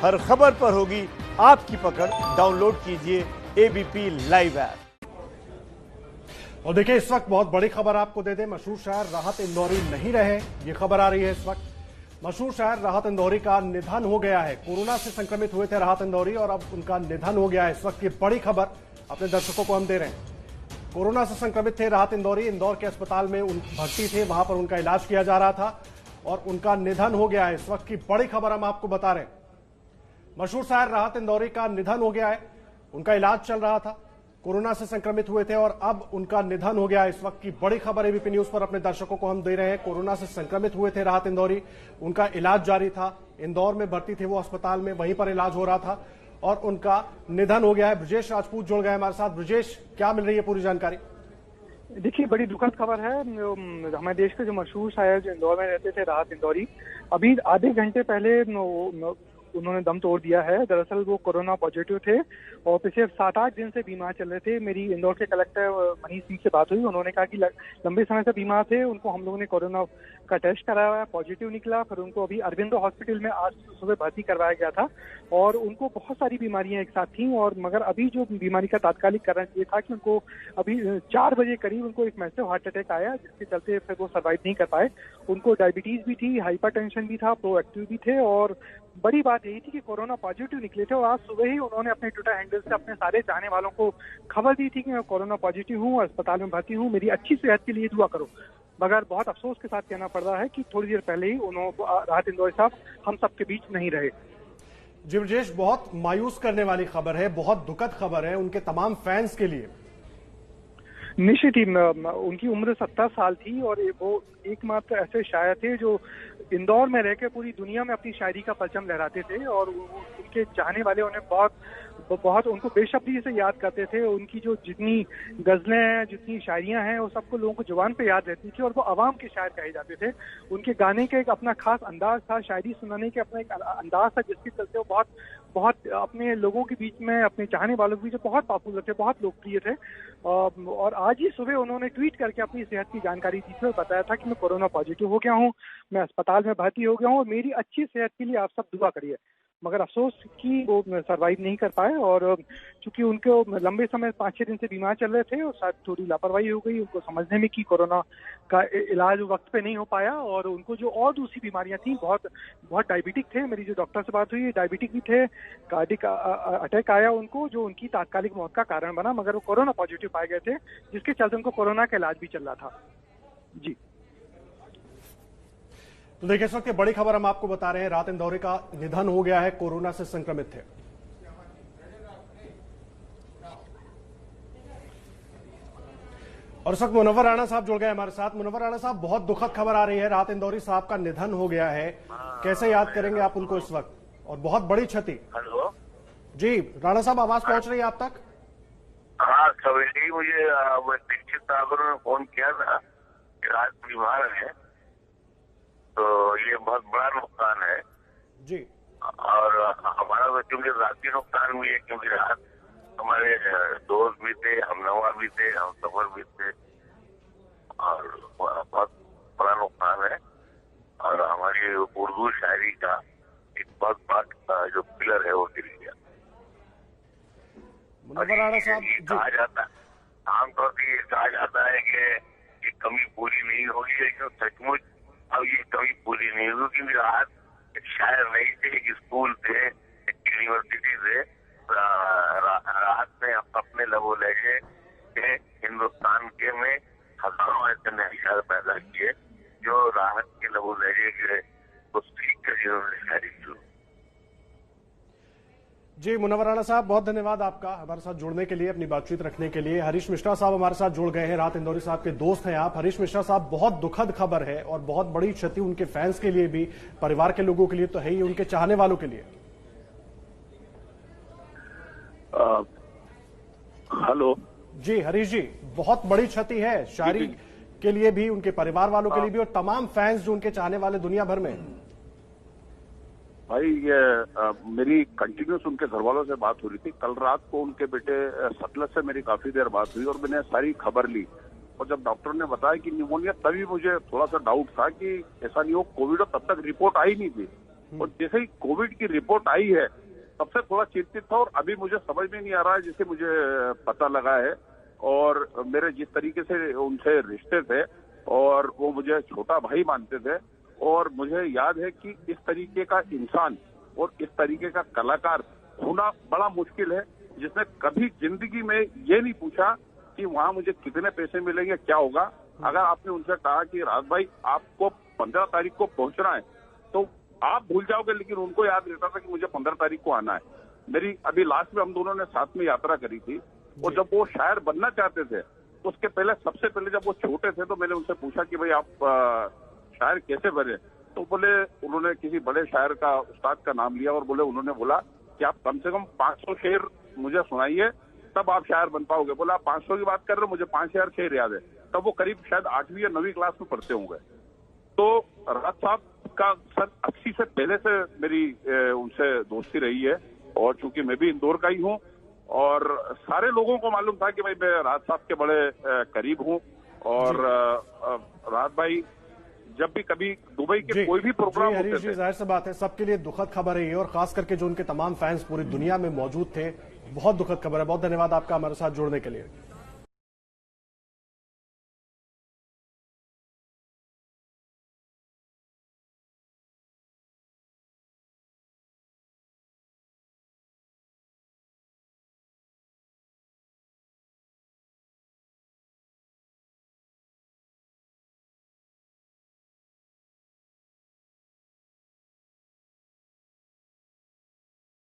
हर खबर पर होगी आपकी पकड़। डाउनलोड कीजिए एबीपी लाइव ऐप। और देखिए, इस वक्त बहुत बड़ी खबर आपको दे दें। मशहूर शायर राहत इंदौरी नहीं रहे, ये खबर आ रही है इस वक्त। मशहूर शायर राहत इंदौरी का निधन हो गया है। कोरोना से संक्रमित हुए थे राहत इंदौरी और अब उनका निधन हो गया है। इस वक्त ये बड़ी खबर अपने दर्शकों को हम दे रहे हैं। कोरोना से संक्रमित थे राहत इंदौरी, इंदौर के अस्पताल में भर्ती थे, वहां पर उनका इलाज किया जा रहा था और उनका निधन हो गया है। इस वक्त की बड़ी खबर हम आपको बता रहे हैं। मशहूर शायर राहत इंदौरी का निधन हो गया है। उनका इलाज चल रहा था, कोरोना से संक्रमित हुए थे और अब उनका निधन हो गया है। इस वक्त की बड़ी खबर एबीपी न्यूज पर अपने दर्शकों को हम दे रहे हैं। कोरोना से संक्रमित हुए थे राहत इंदौरी, उनका इलाज जारी था, इंदौर में भर्ती थे वो अस्पताल में, वहीं पर इलाज हो रहा था और उनका निधन हो गया है। ब्रजेश राजपूत जुड़ गए हमारे साथ। ब्रजेश, क्या मिल रही है पूरी जानकारी? देखिए, बड़ी दुखद खबर है। हमारे देश के जो मशहूर शायर जो इंदौर में रहते थे, राहत इंदौरी, अभी आधे घंटे पहले उन्होंने दम तोड़ दिया है। दरअसल वो कोरोना पॉजिटिव थे और पिछले 7-8 दिन से बीमार चल रहे थे। मेरी इंदौर के कलेक्टर मनीष सिंह से बात हुई, उन्होंने कहा कि लंबे समय से बीमार थे, उनको हम लोगों ने कोरोना का टेस्ट कराया है, पॉजिटिव निकला। फिर उनको अभी अरविंदो हॉस्पिटल में आज सुबह भर्ती करवाया गया था और उनको बहुत सारी बीमारियां एक साथ थी और मगर अभी जो बीमारी का तात्कालिक कारण ये था कि उनको अभी 4 बजे करीब उनको एक मैसिव हार्ट अटैक आया, जिसके चलते फिर वो सर्वाइव नहीं कर पाए। उनको डायबिटीज भी थी, हाइपरटेंशन भी था, प्रोएक्टिव भी थे और बड़ी बात यही थी कि कोरोना पॉजिटिव निकले थे। और आज सुबह ही उन्होंने अपने ट्विटर हैंडल से अपने सारे चाहने वालों को खबर दी थी कि मैं कोरोना पॉजिटिव हूँ, अस्पताल में भर्ती हूँ, मेरी अच्छी सेहत के लिए दुआ करो। मगर बहुत अफसोस के साथ कहना पड़ रहा है कि थोड़ी देर पहले ही राहत इंदौरी साहब हम सबके बीच नहीं रहे। जी ब्रजेश, बहुत मायूस करने वाली खबर है, बहुत दुखद खबर है उनके तमाम फैंस के लिए। निश्चित ही उनकी उम्र 70 साल थी और वो एकमात्र ऐसे शायर थे जो इंदौर में रहकर पूरी दुनिया में अपनी शायरी का परचम लहराते थे और उनके चाहने वाले उन्हें बहुत उनको बेशब्दी से याद करते थे। उनकी जो जितनी गजलें हैं, जितनी शायरियां हैं, वो सबको लोगों को जुबान पे याद रहती थी और वो आवाम के शायर कहे जाते थे। उनके गाने का एक अपना खास अंदाज था, शायरी सुनाने के अपना एक अंदाज था, जिसके चलते वो बहुत अपने लोगों के बीच में, अपने चाहने वालों के बीच बहुत पॉपुलर थे, बहुत लोकप्रिय थे। और आज ही सुबह उन्होंने ट्वीट करके अपनी सेहत की जानकारी दी थी और बताया था कि मैं कोरोना पॉजिटिव हो गया हूँ, मैं अस्पताल में भर्ती हो गया हूँ और मेरी अच्छी सेहत के लिए आप सब दुआ करिए। मगर अफसोस कि वो सरवाइव नहीं कर पाए और चूंकि उनको लंबे समय 5-6 दिन से बीमार चल रहे थे और शायद थोड़ी लापरवाही हो गई उनको समझने में कि कोरोना का इलाज वक्त पे नहीं हो पाया और उनको जो और दूसरी बीमारियां थी, बहुत डायबिटिक थे। मेरी जो डॉक्टर से बात हुई, डायबिटिक भी थे, कार्डिक अटैक आया उनको, जो उनकी तात्कालिक मौत का कारण बना। मगर वो कोरोना पॉजिटिव पाए गए थे, जिसके चलते उनको कोरोना का इलाज भी चल रहा था। जी तो देखिए, इस वक्त की बड़ी खबर हम आपको बता रहे हैं। राहत इंदौरी का निधन हो गया है, कोरोना से संक्रमित थे। और इस वक्त मुनव्वर राणा साहब जुड़ गए हमारे साथ। मुनव्वर राणा साहब, बहुत दुखद खबर आ रही है, राहत इंदौरी साहब का निधन हो गया है। कैसे याद करेंगे आप उनको इस वक्त, और बहुत बड़ी क्षति। हेलो जी राणा साहब, आवाज पहुंच रही है आप तक? हाँ, सवेरे ही मुझे दीक्षित साहब ने फोन किया था कि रात बीमार है, तो ये बहुत बड़ा नुकसान है जी। और हमारा तो क्योंकि राती नुकसान भी है, क्योंकि रात हमारे दोस्त भी थे, हमनवा भी थे, हम सफर भी थे और बहुत बड़ा नुकसान है। और हमारी उर्दू शायरी का एक बहुत बड़ा जो पिलर है वो गिर गया। मुनव्वर राणा साहब, कहा जाता है, आमतौर पर ये कहा जाता है कि ये कमी पूरी नहीं होगी, लेकिन सचमुच अब ये कमी पूरी नहीं होगी, क्योंकि राहत एक शायर नहीं थे, एक स्कूल थे, एक यूनिवर्सिटी थे। राहत ने अपने लबो लहजे के हिंदुस्तान के में हजारों ऐसे नए शायर पैदा किए जो राहत के लबो लहजे के कुछ सीख कर जिन्होंने शायरी शुरू। जी मुनव्वर राणा साहब, बहुत धन्यवाद आपका हमारे साथ जुड़ने के लिए, अपनी बातचीत रखने के लिए। हरीश मिश्रा साहब हमारे साथ जुड़ गए हैं, राहत इंदौरी साहब के दोस्त हैं आप। हरीश मिश्रा साहब, बहुत दुखद खबर है और बहुत बड़ी क्षति उनके फैंस के लिए भी, परिवार के लोगों के लिए तो है ही, उनके चाहने वालों के लिए। हेलो जी हरीश जी, बहुत बड़ी क्षति है शायरी के लिए भी, उनके परिवार वालों के लिए भी और तमाम फैंस जो उनके चाहने वाले दुनिया भर में। भाई, ये मेरी कंटिन्यूस उनके घर वालों से बात हो रही थी। कल रात को उनके बेटे सतलज से मेरी काफी देर बात हुई और मैंने सारी खबर ली। और जब डॉक्टर ने बताया कि निमोनिया, तभी मुझे थोड़ा सा डाउट था कि ऐसा नहीं हो कोविड, और तब तक रिपोर्ट आई नहीं थी। और जैसे ही कोविड की रिपोर्ट आई है तब से थोड़ा चिंतित था, और अभी मुझे समझ में नहीं आ रहा है जिसे मुझे पता लगा है। और मेरे जिस तरीके से उनसे रिश्ते थे और वो मुझे छोटा भाई मानते थे, और मुझे याद है कि इस तरीके का इंसान और इस तरीके का कलाकार होना बड़ा मुश्किल है, जिसने कभी जिंदगी में ये नहीं पूछा कि वहां मुझे कितने पैसे मिलेंगे, क्या होगा। अगर आपने उनसे कहा कि राज भाई आपको 15 तारीख को पहुंचना है तो आप भूल जाओगे, लेकिन उनको याद रहता था कि मुझे 15 तारीख को आना है। मेरी अभी लास्ट में हम दोनों ने साथ में यात्रा करी थी, और जब वो शायर बनना चाहते थे तो उसके पहले सबसे पहले जब वो छोटे थे तो मैंने उनसे पूछा कि भाई आप शायर कैसे बने, तो बोले, उन्होंने किसी बड़े शायर का उस्ताद का नाम लिया और उन्होंने बोला कि आप कम से कम 500 शेर मुझे सुनाइए तब आप शायर बन पाओगे। बोला आप 500 की बात कर रहे हो, मुझे 5000 शेर याद है। तब वो करीब शायद 8वीं या 9वीं क्लास में पढ़ते होंगे। तो राज साहब का सन 80 से पहले से मेरी उनसे दोस्ती रही है, और चूंकि मैं भी इंदौर का ही हूँ और सारे लोगों को मालूम था कि भाई मैं राज साहब के बड़े करीब हूँ। और राज भाई जब भी कभी दुबई के कोई भी प्रोग्राम होते थे, जाहिर सी बात है सबके लिए दुखद खबर है ये, और खास करके जो उनके तमाम फैंस पूरी दुनिया में मौजूद थे, बहुत दुखद खबर है। बहुत धन्यवाद आपका हमारे साथ जुड़ने के लिए।